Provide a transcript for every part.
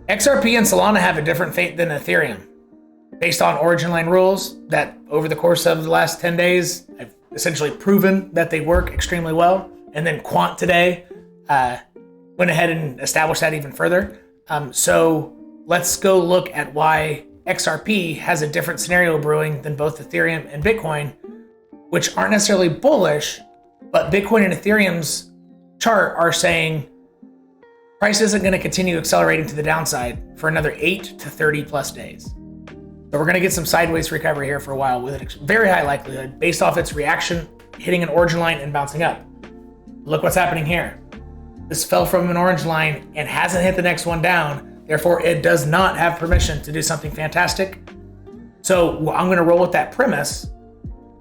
XRP and Solana have a different fate than Ethereum. Based on origin line rules that over the course of the last 10 days, I've essentially proven that they work extremely well. And then Quant today went ahead and established that even further. So let's go look at why XRP has a different scenario brewing than both Ethereum and Bitcoin, which aren't necessarily bullish, but Bitcoin and Ethereum's chart are saying price isn't going to continue accelerating to the downside for another 8 to 30 plus days. So we're going to get some sideways recovery here for a while with a very high likelihood based off its reaction, hitting an origin line and bouncing up. Look what's happening here. This fell from an orange line and hasn't hit the next one down. Therefore, it does not have permission to do something fantastic. So I'm going to roll with that premise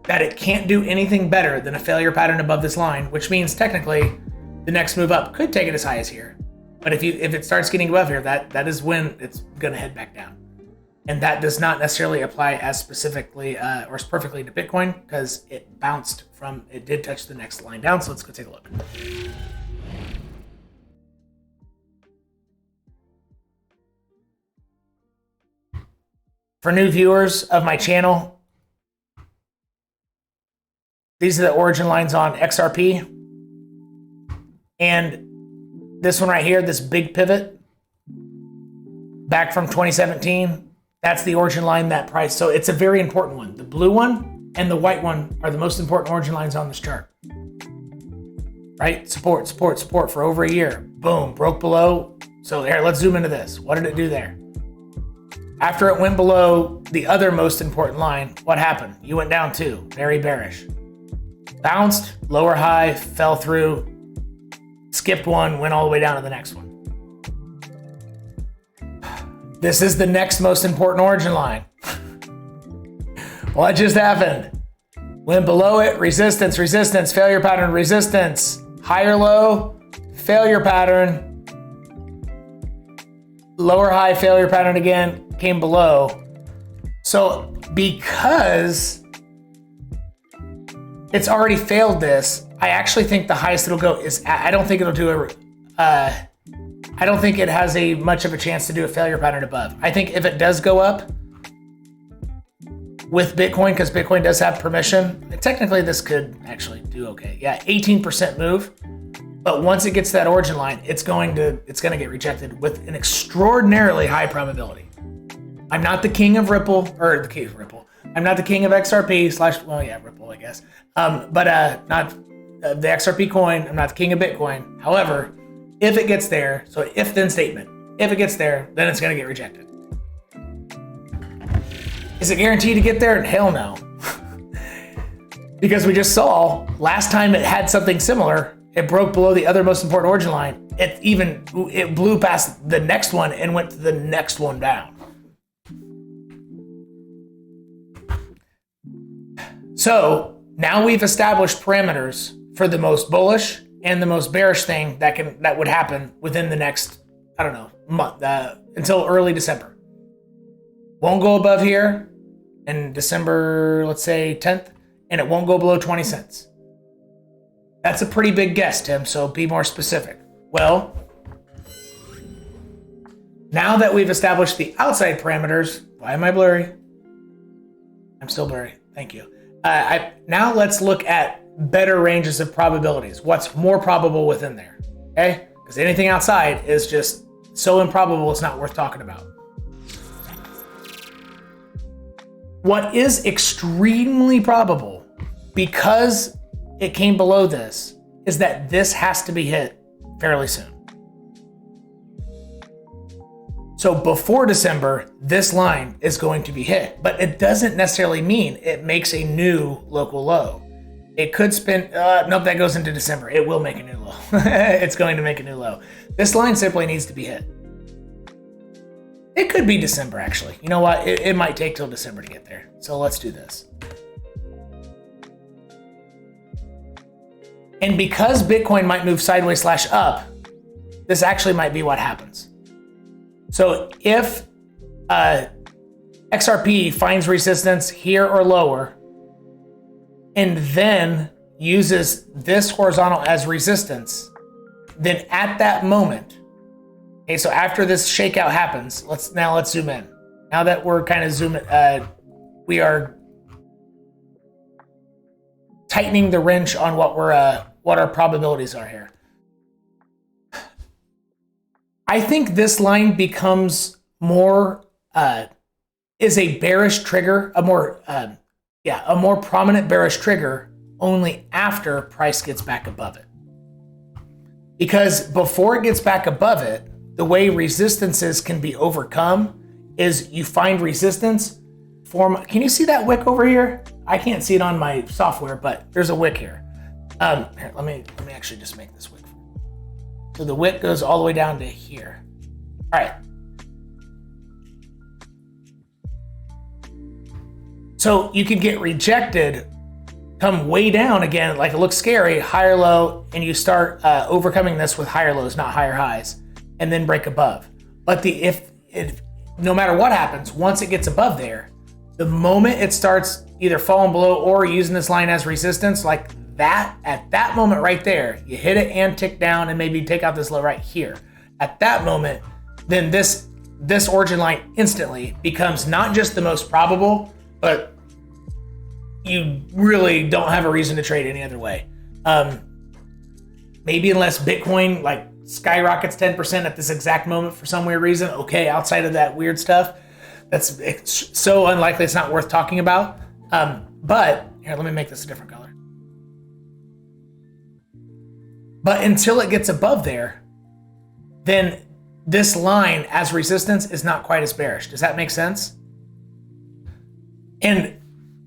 that it can't do anything better than a failure pattern above this line, which means technically the next move up could take it as high as here. But if it starts getting above here, that is when it's going to head back down. And that does not necessarily apply as specifically or as perfectly to Bitcoin because it bounced from, it did touch the next line down. So let's go take a look. For new viewers of my channel, these are the origin lines on XRP. And this one right here, this big pivot back from 2017, that's the origin line, that price. So it's a very important one. The blue one and the white one are the most important origin lines on this chart. Right? Support, support, support for over a year. Boom, broke below. So there, let's zoom into this. What did it do there? After it went below the other most important line, what happened? You went down too, very bearish. Bounced, lower high, fell through, skipped one, went all the way down to the next one. This is the next most important origin line. What just happened? Went below it, resistance, resistance, failure pattern, resistance, higher low, failure pattern, lower high, failure pattern again, came below. So because it's already failed this, I actually think the highest it'll go is, I don't think it'll do I don't think it has a much of a chance to do a failure pattern above. I think if it does go up with Bitcoin, because Bitcoin does have permission, technically this could actually do okay. Yeah, 18% move. But once it gets to that origin line, it's going to get rejected with an extraordinarily high probability. I'm not the king of Ripple, or the king of Ripple. I'm not the king of XRP / well, yeah, Ripple, I guess. But not the XRP coin. I'm not the king of Bitcoin. However, if it gets there, so if then statement, if it gets there, then it's going to get rejected. Is it guaranteed to get there? Hell no. Because we just saw last time it had something similar, it broke below the other most important origin line. It blew past the next one and went to the next one down. So now we've established parameters for the most bullish and the most bearish thing that would happen within the next, I don't know, month, until early December. Won't go above here in December, let's say 10th, and it won't go below 20 cents. That's a pretty big guess, Tim, so be more specific. Well, now that we've established the outside parameters, why am I blurry? I'm still blurry, thank you. Now let's look at better ranges of probabilities. What's more probable within there, okay? Because anything outside is just so improbable it's not worth talking about. What is extremely probable, because it came below this, is that this has to be hit fairly soon. So before December, this line is going to be hit, but it doesn't necessarily mean it makes a new local low. It could spin, nope, that goes into December. It will make a new low. It's going to make a new low. This line simply needs to be hit. It could be December, actually. You know what? It might take till December to get there. So let's do this. And because Bitcoin might move sideways / up, this actually might be what happens. So if XRP finds resistance here or lower, and then uses this horizontal as resistance, then at that moment, Okay, so after this shakeout happens, let's zoom in. Now that we're kind of zooming, we are tightening the wrench on what our probabilities are here. I think this line becomes more is a bearish trigger, a more prominent bearish trigger only after price gets back above it. Because before it gets back above it, the way resistances can be overcome is you find resistance form. Can you see that wick over here? I can't see it on my software, but there's a wick here. Here, let me actually just make this wick. So the wick goes all the way down to here. All right. So you can get rejected, come way down again, like it looks scary, higher low, and you start overcoming this with higher lows, not higher highs, and then break above. But if no matter what happens, once it gets above there, the moment it starts either falling below or using this line as resistance, like that, at that moment right there, you hit it and tick down and maybe take out this low right here. At that moment, then this origin line instantly becomes not just the most probable, but you really don't have a reason to trade any other way. Maybe unless Bitcoin like skyrockets 10% at this exact moment for some weird reason. Okay, outside of that weird stuff, it's so unlikely it's not worth talking about. But here, let me make this a different color. But until it gets above there, then this line as resistance is not quite as bearish. Does that make sense? And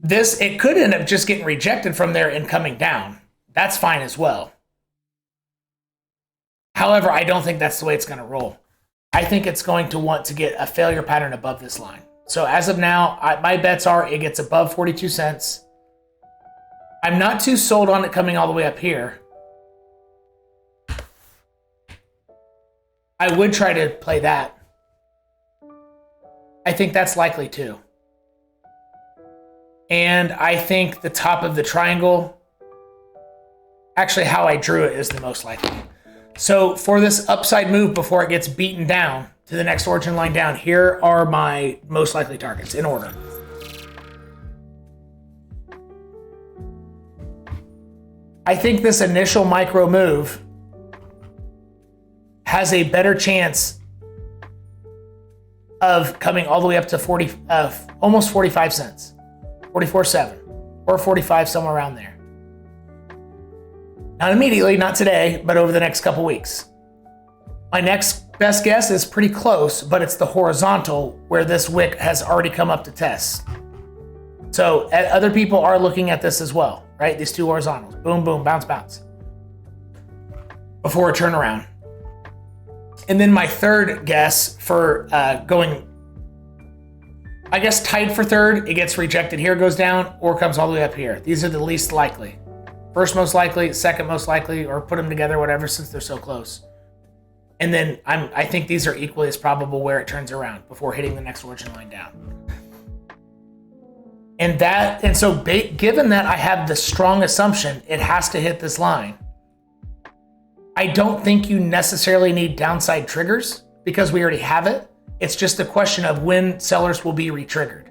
this, it could end up just getting rejected from there and coming down. That's fine as well. However, I don't think that's the way it's going to roll. I think it's going to want to get a failure pattern above this line. So as of now, my bets are it gets above 42 cents. I'm not too sold on it coming all the way up here. I would try to play that. I think that's likely too. And I think the top of the triangle, actually how I drew it is the most likely. So for this upside move before it gets beaten down to the next origin line down, here are my most likely targets in order. I think this initial micro move has a better chance of coming all the way up to almost 45 cents, 44.7 or 45, somewhere around there. Not immediately, not today, but over the next couple weeks. My next best guess is pretty close, but it's the horizontal where this wick has already come up to test. So other people are looking at this as well, right? These two horizontals, boom, boom, bounce, bounce, before a turnaround. And then my third guess for going, I guess tied for third, it gets rejected here, goes down, or comes all the way up here. These are the least likely. First most likely, second most likely, or put them together, whatever, since they're so close. And then I think these are equally as probable where it turns around before hitting the next origin line down. And so given that I have the strong assumption it has to hit this line, I don't think you necessarily need downside triggers because we already have it. It's just a question of when sellers will be re-triggered.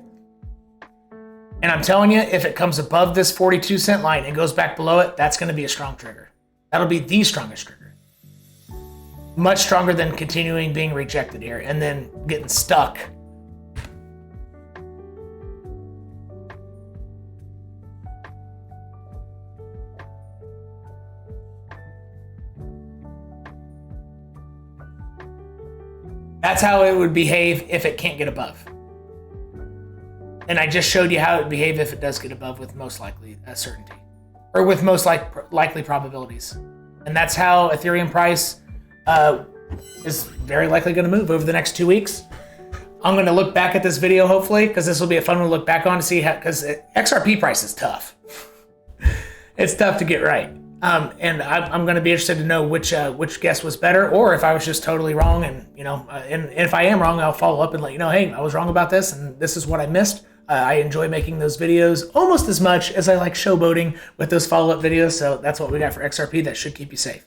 And I'm telling you, if it comes above this 42 cent line and goes back below it, that's going to be a strong trigger. That'll be the strongest trigger. Much stronger than continuing being rejected here and then getting stuck. That's how it would behave if it can't get above. And I just showed you how it would behave if it does get above with most likely certainty, or with most likely probabilities. And that's how Ethereum price is very likely going to move over the next 2 weeks. I'm going to look back at this video, hopefully, because this will be a fun one to look back on to see how, because XRP price is tough. It's tough to get right. And I'm going to be interested to know which guess was better, or if I was just totally wrong. And and if I am wrong, I'll follow up and let you know, hey, I was wrong about this, and this is what I missed. I enjoy making those videos almost as much as I like showboating with those follow-up videos. So that's what we got for XRP. That should keep you safe.